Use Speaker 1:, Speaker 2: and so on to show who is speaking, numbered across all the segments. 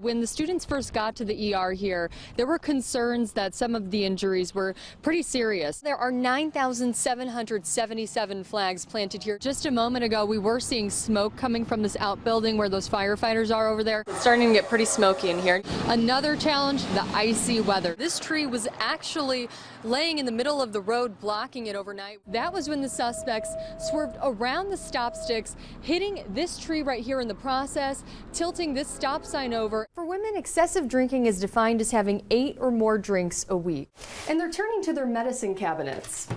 Speaker 1: When the students first got to the ER here, there were concerns that some of the injuries were pretty serious. There are 9,777 flags planted here. Just a moment ago, we were seeing smoke coming from this outbuilding where those firefighters are over there. It's starting to get pretty smoky in here. Another challenge, the icy weather. This tree was actually laying in the middle of the road, blocking it overnight. That was when the suspects swerved around the stop sticks, hitting this tree right here in the process, tilting this stop sign over. For women, excessive drinking is defined as having 8 or more drinks a week. And they're turning to their medicine cabinets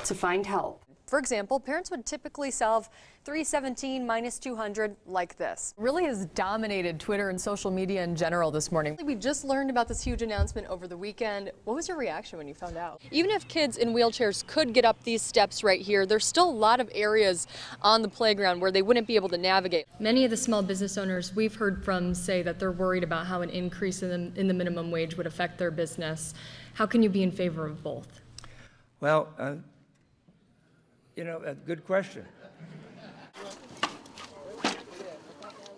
Speaker 1: to find help. For example, parents would typically solve 317 minus 200 like this. Really has dominated Twitter and social media in general this morning. We just learned about this huge announcement over the weekend. What was your reaction when you found out? Even if kids in wheelchairs could get up these steps right here, there's still a lot of areas on the playground where they wouldn't be able to navigate. Many of the small business owners we've heard from say that they're worried about how an increase in the minimum wage would affect their business. How can you be in favor of both?
Speaker 2: Well, a good question.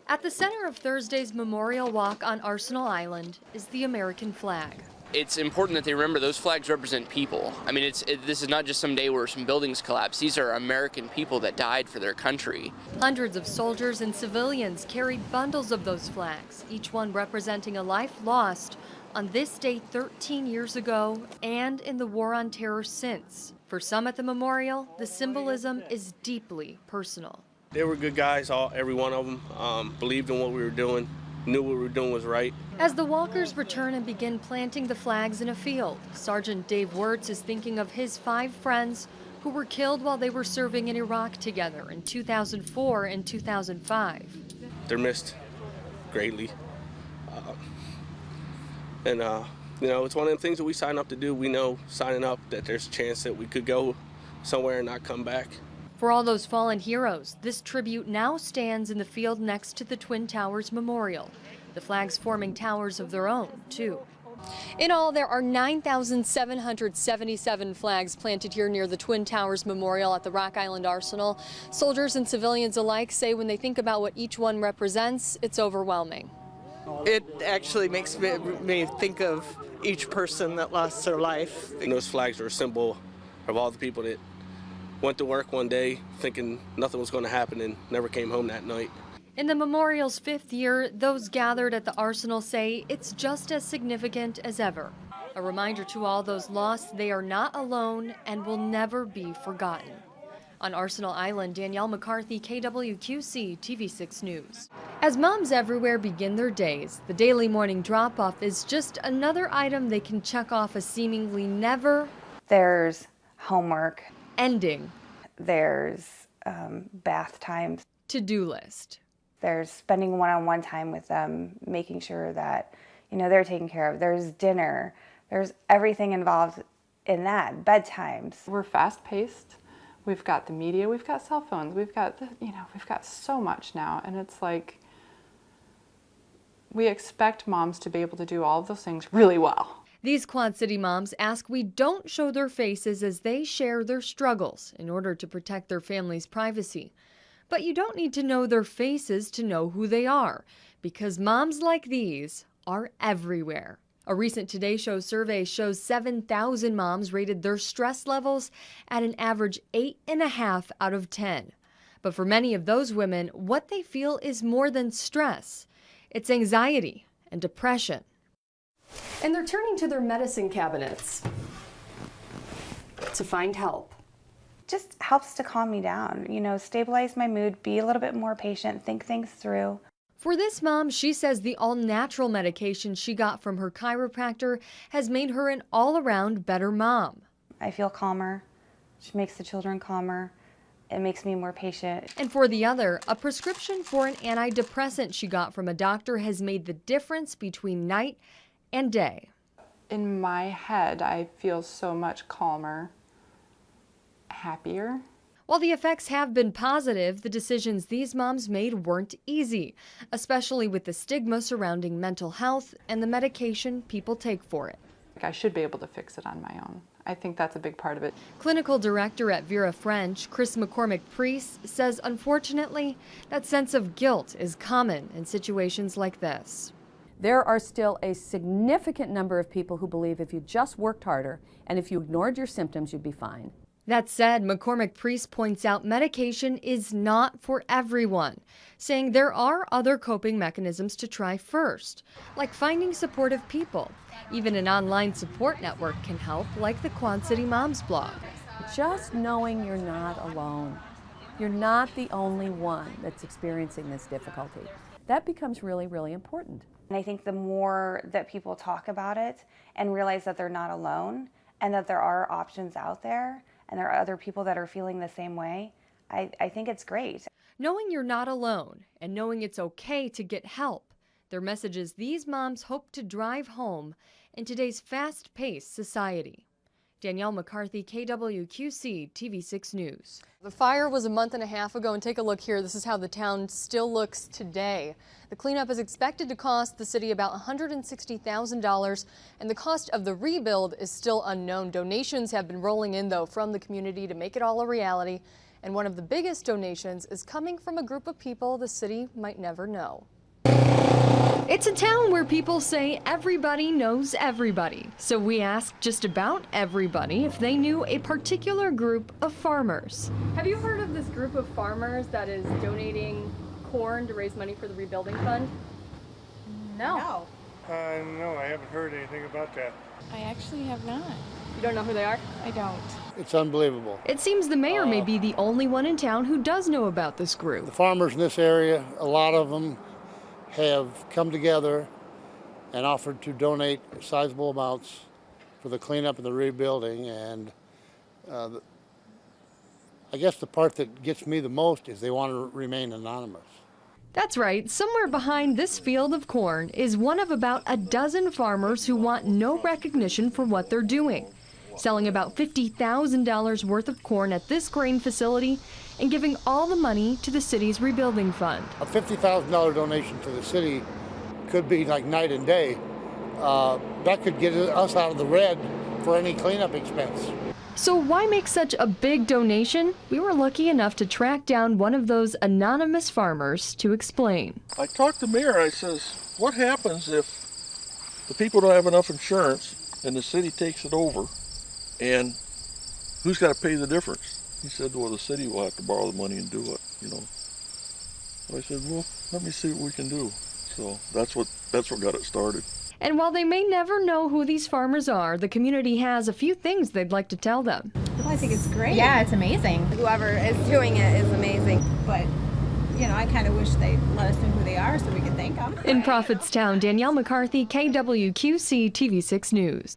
Speaker 1: At the center of Thursday's Memorial Walk on Arsenal Island is the American flag.
Speaker 3: It's important that they remember those flags represent people. I mean, this is not just some day where some buildings collapse. These are American people that died for their country.
Speaker 1: Hundreds of soldiers and civilians carried bundles of those flags, each one representing a life lost on this day 13 years ago and in the war on terror since. For some at the memorial, the symbolism is deeply personal.
Speaker 4: They were good guys, every one of them, believed in what we were doing, knew what we were doing was right.
Speaker 1: As the walkers return and begin planting the flags in a field, Sergeant Dave Wirtz is thinking of his 5 friends who were killed while they were serving in Iraq together in 2004 and 2005.
Speaker 4: They're missed greatly. It's one of the things that we sign up to do. We know signing up that there's a chance that we could go somewhere and not come back.
Speaker 1: For all those fallen heroes, this tribute now stands in the field next to the Twin Towers Memorial. The flags forming towers of their own, too. In all, there are 9,777 flags planted here near the Twin Towers Memorial at the Rock Island Arsenal. Soldiers and civilians alike say when they think about what each one represents, it's overwhelming.
Speaker 5: It actually makes me think of each person that lost their life.
Speaker 4: And those flags are a symbol of all the people that went to work one day thinking nothing was going to happen and never came home that night.
Speaker 1: In the memorial's 5th year, those gathered at the Arsenal say it's just as significant as ever. A reminder to all those lost they are not alone and will never be forgotten. On Arsenal Island, Danielle McCarthy, KWQC TV6 News. As moms everywhere begin their days, the daily morning drop-off is just another item they can check off a seemingly never
Speaker 6: There's homework.
Speaker 1: ending
Speaker 6: There's bath times.
Speaker 1: to-do list.
Speaker 6: There's spending one-on-one time with them, making sure that, they're taken care of. There's dinner. There's everything involved in that. Bedtimes.
Speaker 7: We're fast-paced. We've got the media. We've got cell phones. We've got, we've got so much now. And it's like, we expect moms to be able to do all of those things really well.
Speaker 1: These Quad City moms ask we don't show their faces as they share their struggles in order to protect their family's privacy. But you don't need to know their faces to know who they are, because moms like these are everywhere. A recent Today Show survey shows 7,000 moms rated their stress levels at an average 8.5 out of 10. But for many of those women, what they feel is more than stress. It's anxiety and depression. And they're turning to their medicine cabinets to find help.
Speaker 6: Just helps to calm me down, stabilize my mood, be a little bit more patient, think things through.
Speaker 1: For this mom, she says the all-natural medication she got from her chiropractor has made her an all-around better mom.
Speaker 6: I feel calmer. She makes the children calmer. It makes me more patient.
Speaker 1: And for the other, a prescription for an antidepressant she got from a doctor has made the difference between night and day.
Speaker 7: In my head, I feel so much calmer, happier.
Speaker 1: While the effects have been positive, the decisions these moms made weren't easy, especially with the stigma surrounding mental health and the medication people take for it.
Speaker 7: I should be able to fix it on my own. I think that's a big part of it.
Speaker 1: Clinical director at Vera French, Chris McCormick-Priest, says unfortunately that sense of guilt is common in situations like this.
Speaker 8: There are still a significant number of people who believe if you just worked harder and if you ignored your symptoms, you'd be fine.
Speaker 1: That said, McCormick-Priest points out medication is not for everyone, saying there are other coping mechanisms to try first, like finding supportive people. Even an online support network can help, like the Quad City Moms blog.
Speaker 8: Just knowing you're not alone. You're not the only one that's experiencing this difficulty. That becomes really, really important.
Speaker 6: And I think the more that people talk about it and realize that they're not alone and that there are options out there and there are other people that are feeling the same way, I think it's great.
Speaker 1: Knowing you're not alone and knowing it's okay to get help, they're messages these moms hope to drive home in today's fast-paced society. Danielle McCarthy, KWQC, TV6 News. The fire was a month and a half ago, and take a look here. This is how the town still looks today. The cleanup is expected to cost the city about $160,000, and the cost of the rebuild is still unknown. Donations have been rolling in, though, from the community to make it all a reality, and one of the biggest donations is coming from a group of people the city might never know. It's a town where people say everybody knows everybody. So we asked just about everybody if they knew a particular group of farmers. Have you heard of this group of farmers that is donating corn to raise money for the rebuilding fund?
Speaker 9: No.
Speaker 2: No, I haven't heard anything about that.
Speaker 9: I actually have not.
Speaker 1: You don't know who they are?
Speaker 9: I don't.
Speaker 10: It's unbelievable.
Speaker 1: It seems the mayor may be the only one in town who does know about this group.
Speaker 10: The farmers in this area, a lot of them have come together and offered to donate sizable amounts for the cleanup and the rebuilding. And I guess the part that gets me the most is they want to remain anonymous.
Speaker 1: That's right. Somewhere behind this field of corn is one of about a dozen farmers who want no recognition for what they're doing, selling about $50,000 worth of corn at this grain facility and giving all the money to the city's rebuilding fund.
Speaker 10: A $50,000 donation to the city could be like night and day. That could get us out of the red for any cleanup expense.
Speaker 1: So why make such a big donation? We were lucky enough to track down one of those anonymous farmers to explain.
Speaker 11: I talked to the mayor. I says, what happens if the people don't have enough insurance and the city takes it over, and who's got to pay the difference? He said, well, the city will have to borrow the money and do it, you know. So I said, well, let me see what we can do. So that's what got it started.
Speaker 1: And while they may never know who these farmers are, the community has a few things they'd like to tell them.
Speaker 9: Well, I think it's great.
Speaker 12: Yeah, it's amazing. Whoever is doing it is amazing.
Speaker 9: But, you know, I kind of wish they'd let us know who they are so we could thank them.
Speaker 1: In Prophetstown, Danielle McCarthy, KWQC TV6 News.